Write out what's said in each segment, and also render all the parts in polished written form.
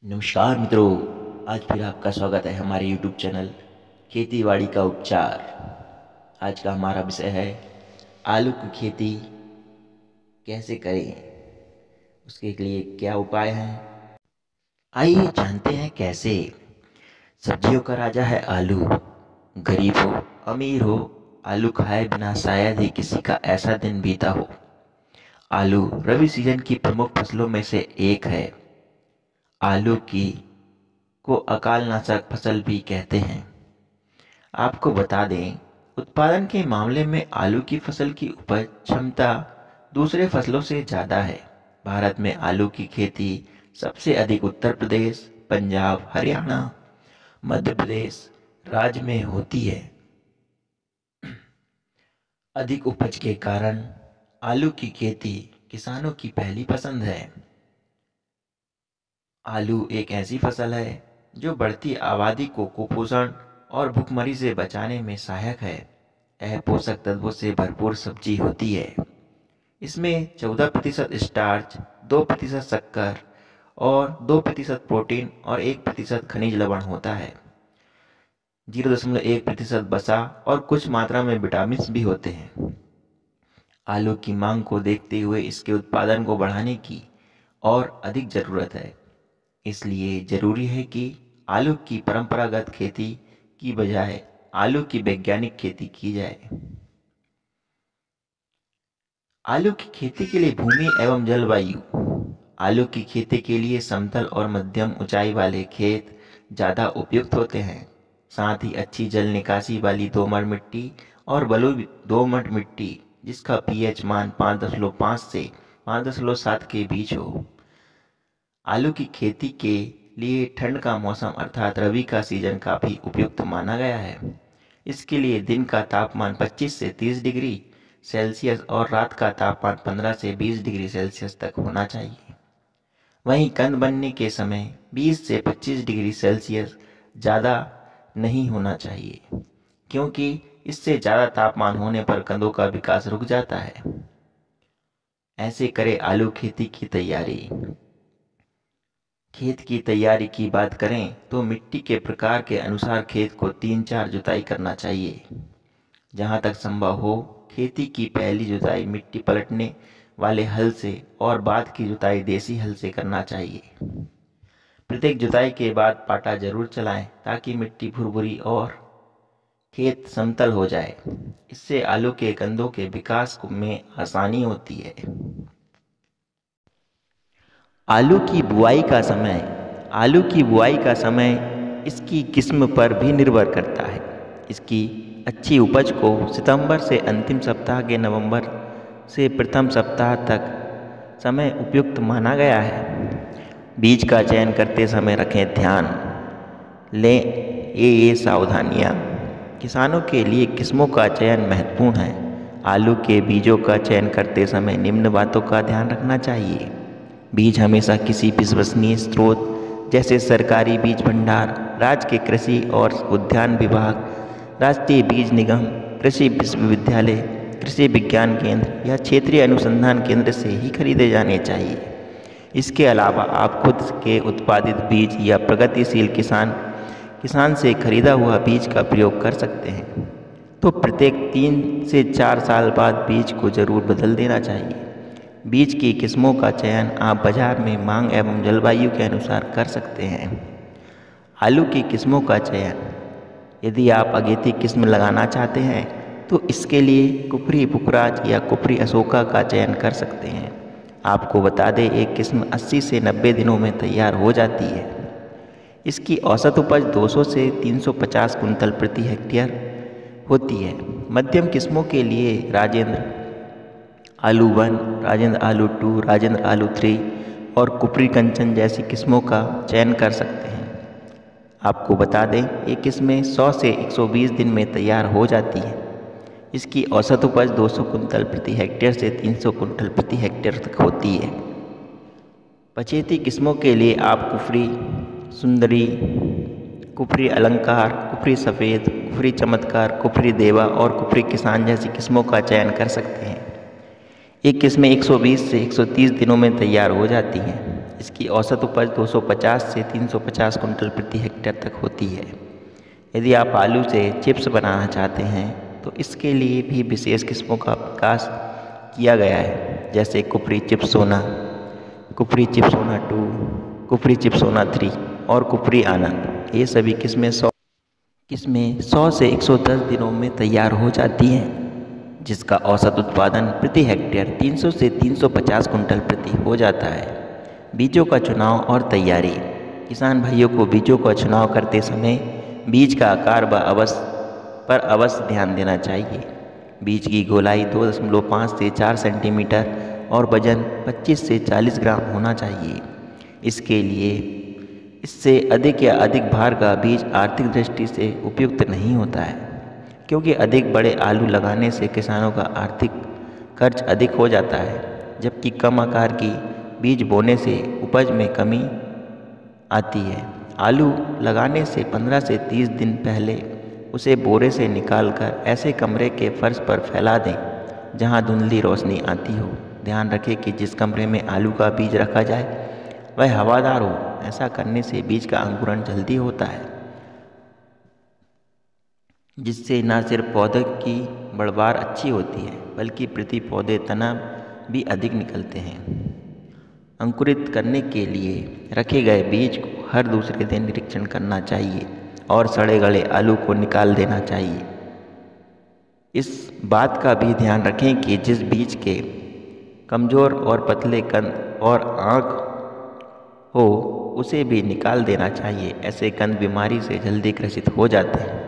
नमस्कार मित्रों। आज फिर आपका स्वागत है हमारे यूट्यूब चैनल खेती बाड़ी का उपचार। आज का हमारा विषय है आलू की खेती कैसे करें, उसके लिए क्या उपाय हैं। आइए जानते हैं कैसे। सब्जियों का राजा है आलू। गरीब हो अमीर हो, आलू खाए बिना शायद ही किसी का ऐसा दिन बीता हो। आलू रबी सीजन की प्रमुख फसलों में से एक है। आलू की को अकाल नाशक फसल भी कहते हैं। आपको बता दें, उत्पादन के मामले में आलू की फसल की उपज क्षमता दूसरे फसलों से ज़्यादा है। भारत में आलू की खेती सबसे अधिक उत्तर प्रदेश, पंजाब, हरियाणा, मध्य प्रदेश राज्य में होती है। अधिक उपज के कारण आलू की खेती किसानों की पहली पसंद है। आलू एक ऐसी फसल है जो बढ़ती आबादी को कुपोषण और भूखमरी से बचाने में सहायक है। यह पोषक तत्वों से भरपूर सब्जी होती है। इसमें 14% स्टार्च, 2% शक्कर और 2% प्रोटीन और 1% खनिज लवण होता है। 0.1% वसा और कुछ मात्रा में विटामिन भी होते हैं। आलू की मांग को देखते हुए इसके उत्पादन को बढ़ाने की और अधिक ज़रूरत है। इसलिए ज़रूरी है कि आलू की परंपरागत खेती की बजाय आलू की वैज्ञानिक खेती की जाए। आलू की खेती के लिए भूमि एवं जलवायु। आलू की खेती के लिए समतल और मध्यम ऊंचाई वाले खेत ज़्यादा उपयुक्त होते हैं। साथ ही अच्छी जल निकासी वाली दोमट मिट्टी और बलुई दोमट मिट्टी जिसका पीएच मान 5.5 से 5.7 के बीच हो। आलू की खेती के लिए ठंड का मौसम अर्थात रबी का सीजन काफ़ी उपयुक्त माना गया है। इसके लिए दिन का तापमान 25 से 30 डिग्री सेल्सियस और रात का तापमान 15 से 20 डिग्री सेल्सियस तक होना चाहिए। वहीं कंद बनने के समय 20 से 25 डिग्री सेल्सियस ज़्यादा नहीं होना चाहिए, क्योंकि इससे ज़्यादा तापमान होने पर कंदों का विकास रुक जाता है। ऐसे करें आलू खेती की तैयारी। खेत की तैयारी की बात करें तो मिट्टी के प्रकार के अनुसार खेत को 3-4 जुताई करना चाहिए। जहाँ तक संभव हो खेती की पहली जुताई मिट्टी पलटने वाले हल से और बाद की जुताई देसी हल से करना चाहिए। प्रत्येक जुताई के बाद पाटा जरूर चलाएं ताकि मिट्टी भुरभुरी और खेत समतल हो जाए। इससे आलू के कंदों के विकास में आसानी होती है। आलू की बुआई का समय। आलू की बुआई का समय इसकी किस्म पर भी निर्भर करता है। इसकी अच्छी उपज को सितंबर से अंतिम सप्ताह के नवंबर से प्रथम सप्ताह तक समय उपयुक्त माना गया है। बीज का चयन करते समय रखें ध्यान लें ये सावधानियाँ। किसानों के लिए किस्मों का चयन महत्वपूर्ण है। आलू के बीजों का चयन करते समय निम्न बातों का ध्यान रखना चाहिए। बीज हमेशा किसी विश्वसनीय स्रोत जैसे सरकारी बीज भंडार, राज्य के कृषि और उद्यान विभाग, राष्ट्रीय बीज निगम, कृषि विश्वविद्यालय, कृषि विज्ञान केंद्र या क्षेत्रीय अनुसंधान केंद्र से ही खरीदे जाने चाहिए। इसके अलावा आप खुद के उत्पादित बीज या प्रगतिशील किसान से खरीदा हुआ बीज का प्रयोग कर सकते हैं। तो प्रत्येक 3 से 4 साल बाद बीज को जरूर बदल देना चाहिए। बीज की किस्मों का चयन आप बाजार में मांग एवं जलवायु के अनुसार कर सकते हैं। आलू की किस्मों का चयन। यदि आप अगेती किस्म लगाना चाहते हैं तो इसके लिए कुफरी पुखराज या कुफरी अशोका का चयन कर सकते हैं। आपको बता दें एक किस्म 80 से 90 दिनों में तैयार हो जाती है। इसकी औसत उपज 200 से 350 कुंतल प्रति हेक्टेयर होती है। मध्यम किस्मों के लिए राजेंद्र आलू 1, राजेंद्र आलू 2, राजेंद्र आलू 3 और कुफरी कंचन जैसी किस्मों का चयन कर सकते हैं। आपको बता दें ये किस्में 100 से 120 दिन में तैयार हो जाती हैं। इसकी औसत उपज 200 कुंतल प्रति हेक्टेयर से 300 कुंतल प्रति हेक्टेयर तक होती है। पछेती किस्मों के लिए आप कुफरी सुंदरी, कुफरी अलंकार, कुफरी सफ़ेद, कुफरी चमत्कार, कुफरी देवा और कुफरी किसान जैसी किस्मों का चयन कर सकते हैं। ये किस्में 120 से 130 दिनों में तैयार हो जाती हैं। इसकी औसत उपज 250 से 350 कुंटल प्रति हेक्टेयर तक होती है। यदि आप आलू से चिप्स बनाना चाहते हैं तो इसके लिए भी विशेष किस्मों का विकास किया गया है, जैसे कुफरी चिप्स सोना, कुफरी चिप्स सोना 2, कुफरी चिप्स सोना 3 और कुफरी आनंद। ये सभी किस्में 100 से 110 दिनों में तैयार हो जाती हैं, जिसका औसत उत्पादन प्रति हेक्टेयर 300 से 350 कुंटल प्रति हो जाता है। बीजों का चुनाव और तैयारी। किसान भाइयों को बीजों का चुनाव करते समय बीज का आकार पर अवश्य ध्यान देना चाहिए। बीज की गोलाई 2.5 से 4 सेंटीमीटर और वजन 25 से 40 ग्राम होना चाहिए। इससे अधिक या अधिक भार का बीज आर्थिक दृष्टि से उपयुक्त नहीं होता है, क्योंकि अधिक बड़े आलू लगाने से किसानों का आर्थिक खर्च अधिक हो जाता है, जबकि कम आकार की बीज बोने से उपज में कमी आती है। आलू लगाने से 15 से 30 दिन पहले उसे बोरे से निकालकर ऐसे कमरे के फर्श पर फैला दें जहां धुंधली रोशनी आती हो। ध्यान रखें कि जिस कमरे में आलू का बीज रखा जाए वह हवादार हो। ऐसा करने से बीज का अंकुरण जल्दी होता है, जिससे न सिर्फ पौधे की बढ़वार अच्छी होती है बल्कि प्रति पौधे तना भी अधिक निकलते हैं। अंकुरित करने के लिए रखे गए बीज को हर दूसरे दिन निरीक्षण करना चाहिए और सड़े गले आलू को निकाल देना चाहिए। इस बात का भी ध्यान रखें कि जिस बीज के कमज़ोर और पतले कंद और आँख हो उसे भी निकाल देना चाहिए। ऐसे कंद बीमारी से जल्दी ग्रसित हो जाते हैं।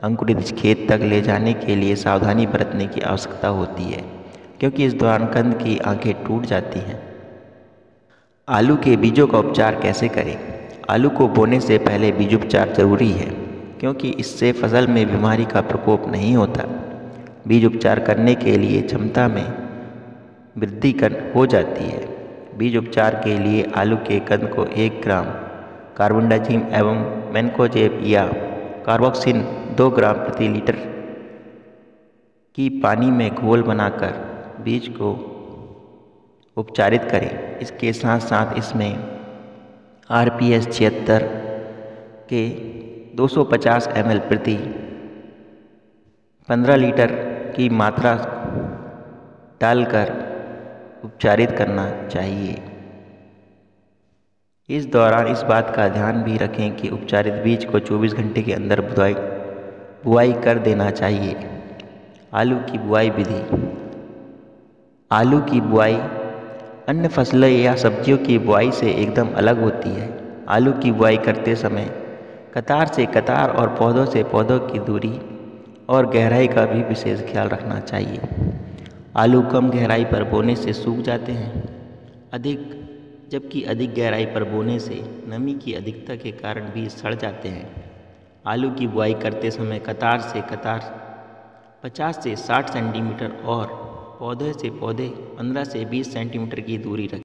अंकुरित बीज खेत तक ले जाने के लिए सावधानी बरतने की आवश्यकता होती है, क्योंकि इस दौरान कंद की आँखें टूट जाती हैं। आलू के बीजों का उपचार कैसे करें? आलू को बोने से पहले बीज उपचार जरूरी है, क्योंकि इससे फसल में बीमारी का प्रकोप नहीं होता। बीज उपचार करने के लिए क्षमता में वृद्धि हो जाती है। बीज उपचार के लिए आलू के कंद को 1 ग्राम कार्बेंडाजिम एवं मैनकोजेब या कार्बोक्सिन 2 ग्राम प्रति लीटर की पानी में घोल बनाकर बीज को उपचारित करें। इसके साथ साथ इसमें RPS 76 के 250 ml प्रति 15 लीटर की मात्रा डालकर उपचारित करना चाहिए। इस दौरान इस बात का ध्यान भी रखें कि उपचारित बीज को 24 घंटे के अंदर बुआई कर देना चाहिए। आलू की बुआई विधि। आलू की बुआई अन्य फसलें या सब्जियों की बुआई से एकदम अलग होती है। आलू की बुआई करते समय कतार से कतार और पौधों से पौधों की दूरी और गहराई का भी विशेष ख्याल रखना चाहिए। आलू कम गहराई पर बोने से सूख जाते हैं, जबकि अधिक गहराई पर बोने से नमी की अधिकता के कारण भी सड़ जाते हैं। आलू की बुआई करते समय कतार से कतार 50 से 60 सेंटीमीटर और पौधे से पौधे 15 से 20 सेंटीमीटर की दूरी रखें।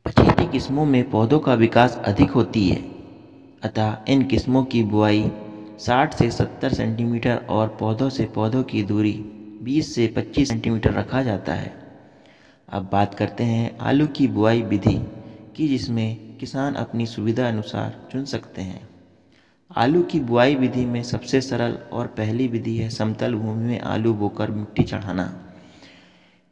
पछेती किस्मों में पौधों का विकास अधिक होती है, अतः इन किस्मों की बुआई 60 से 70 सेंटीमीटर और पौधों से पौधों की दूरी 20 से 25 सेंटीमीटर रखा जाता है। अब बात करते हैं आलू की बुआई विधि की, जिसमें किसान अपनी सुविधा अनुसार चुन सकते हैं। आलू की बुआई विधि में सबसे सरल और पहली विधि है समतल भूमि में आलू बोकर मिट्टी चढ़ाना।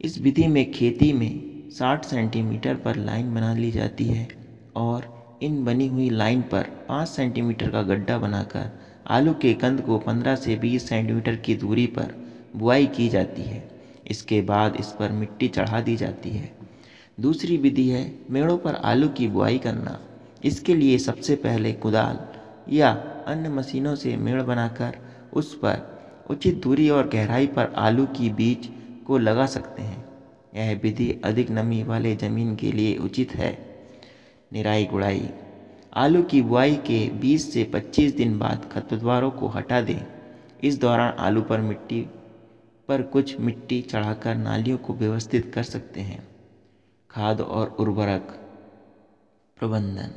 इस विधि में खेती में 60 सेंटीमीटर पर लाइन बना ली जाती है और इन बनी हुई लाइन पर 5 सेंटीमीटर का गड्ढा बनाकर आलू के कंद को 15 से 20 सेंटीमीटर की दूरी पर बुआई की जाती है। इसके बाद इस पर मिट्टी चढ़ा दी जाती है। दूसरी विधि है मेड़ों पर आलू की बुआई करना। इसके लिए सबसे पहले कुदाल या अन्य मशीनों से मेड़ बनाकर उस पर उचित दूरी और गहराई पर आलू की बीज को लगा सकते हैं। यह विधि अधिक नमी वाले ज़मीन के लिए उचित है। निराई गुड़ाई। आलू की बुआई के 20 से 25 दिन बाद खरपतवारों को हटा दें। इस दौरान आलू पर कुछ मिट्टी चढ़ाकर नालियों को व्यवस्थित कर सकते हैं। खाद और उर्वरक प्रबंधन।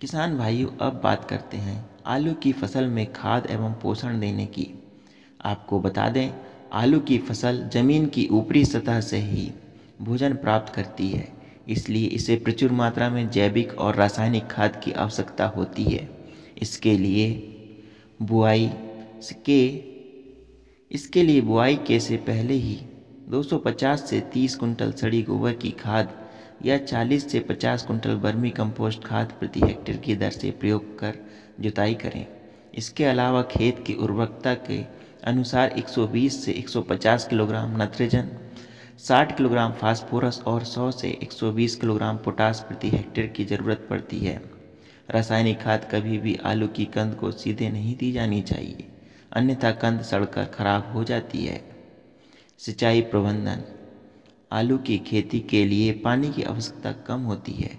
किसान भाइयों, अब बात करते हैं आलू की फसल में खाद एवं पोषण देने की। आपको बता दें, आलू की फसल जमीन की ऊपरी सतह से ही भोजन प्राप्त करती है। इसलिए इसे प्रचुर मात्रा में जैविक और रासायनिक खाद की आवश्यकता होती है। इसके लिए बुआई के इसके लिए बुआई के से पहले ही 250 से 30 कुंटल सड़ी गोबर की खाद या 40 से 50 कुंटल वर्मी कंपोस्ट खाद प्रति हेक्टेयर की दर से प्रयोग कर जुताई करें। इसके अलावा खेत की उर्वरकता के अनुसार 120 से 150 किलोग्राम नाइट्रोजन, 60 किलोग्राम फास्फोरस और 100 से 120 किलोग्राम पोटास प्रति हेक्टेयर की ज़रूरत पड़ती है। रासायनिक खाद कभी भी आलू की कंद को सीधे नहीं दी जानी चाहिए, अन्यथा कंद सड़कर खराब हो जाती है। सिंचाई प्रबंधन। आलू की खेती के लिए पानी की आवश्यकता कम होती है।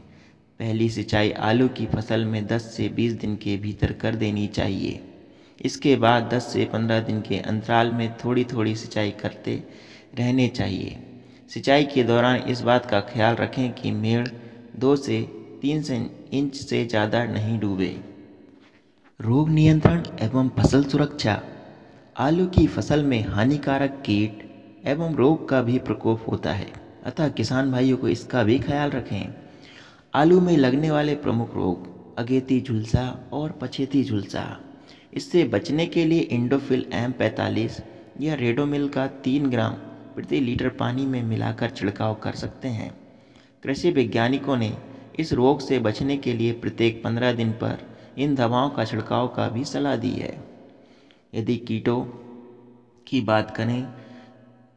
पहली सिंचाई आलू की फसल में 10 से 20 दिन के भीतर कर देनी चाहिए। इसके बाद 10 से 15 दिन के अंतराल में थोड़ी थोड़ी सिंचाई करते रहने चाहिए। सिंचाई के दौरान इस बात का ख्याल रखें कि मेड़ 2 से 3 इंच से ज़्यादा नहीं डूबे। रोग नियंत्रण एवं फसल सुरक्षा। आलू की फसल में हानिकारक कीट एवं रोग का भी प्रकोप होता है, अतः किसान भाइयों को इसका भी ख्याल रखें। आलू में लगने वाले प्रमुख रोग अगेती झुलसा और पछेती झुलसा। इससे बचने के लिए इंडोफिल M45 या रेडोमिल का 3 ग्राम प्रति लीटर पानी में मिलाकर छिड़काव कर सकते हैं। कृषि वैज्ञानिकों ने इस रोग से बचने के लिए प्रत्येक 15 दिन पर इन दवाओं का छिड़काव का भी सलाह दी है। यदि कीटों की बात करें,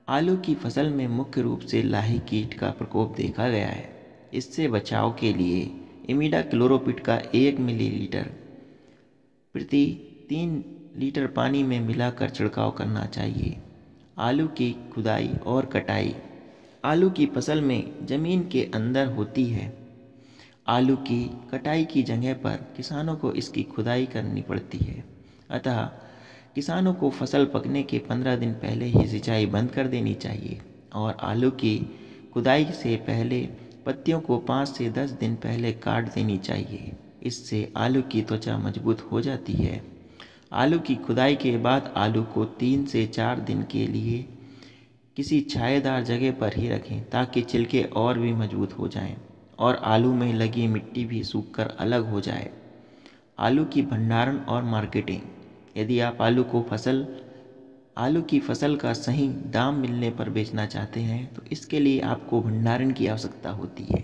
आलू की फसल में मुख्य रूप से लाही कीट का प्रकोप देखा गया है। इससे बचाव के लिए इमिडाक्लोप्रिड का 1 मिलीलीटर प्रति 3 लीटर पानी में मिलाकर छिड़काव करना चाहिए। आलू की खुदाई और कटाई। आलू की फसल में ज़मीन के अंदर होती है। आलू की कटाई की जगह पर किसानों को इसकी खुदाई करनी पड़ती है, अतः किसानों को फसल पकने के 15 दिन पहले ही सिंचाई बंद कर देनी चाहिए और आलू की खुदाई से पहले पत्तियों को 5 से 10 दिन पहले काट देनी चाहिए। इससे आलू की त्वचा मजबूत हो जाती है। आलू की खुदाई के बाद आलू को 3 से 4 दिन के लिए किसी छायादार जगह पर ही रखें ताकि छिलके और भी मजबूत हो जाएं और आलू में लगी मिट्टी भी सूखकर अलग हो जाए। आलू की भंडारण और मार्केटिंग। यदि आप आलू की फसल का सही दाम मिलने पर बेचना चाहते हैं तो इसके लिए आपको भंडारण की आवश्यकता होती है।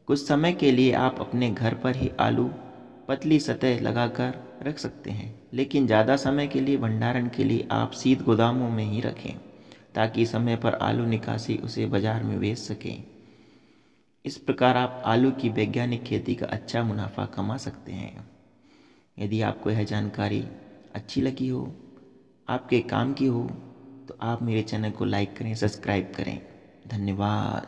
कुछ समय के लिए आप अपने घर पर ही आलू पतली सतह लगाकर रख सकते हैं, लेकिन ज़्यादा समय के लिए भंडारण के लिए आप शीत गोदामों में ही रखें ताकि समय पर आलू निकासी उसे बाजार में बेच सकें। इस प्रकार आप आलू की वैज्ञानिक खेती का अच्छा मुनाफा कमा सकते हैं। यदि आपको यह जानकारी अच्छी लगी हो, आपके काम की हो, तो आप मेरे चैनल को लाइक करें, सब्सक्राइब करें। धन्यवाद।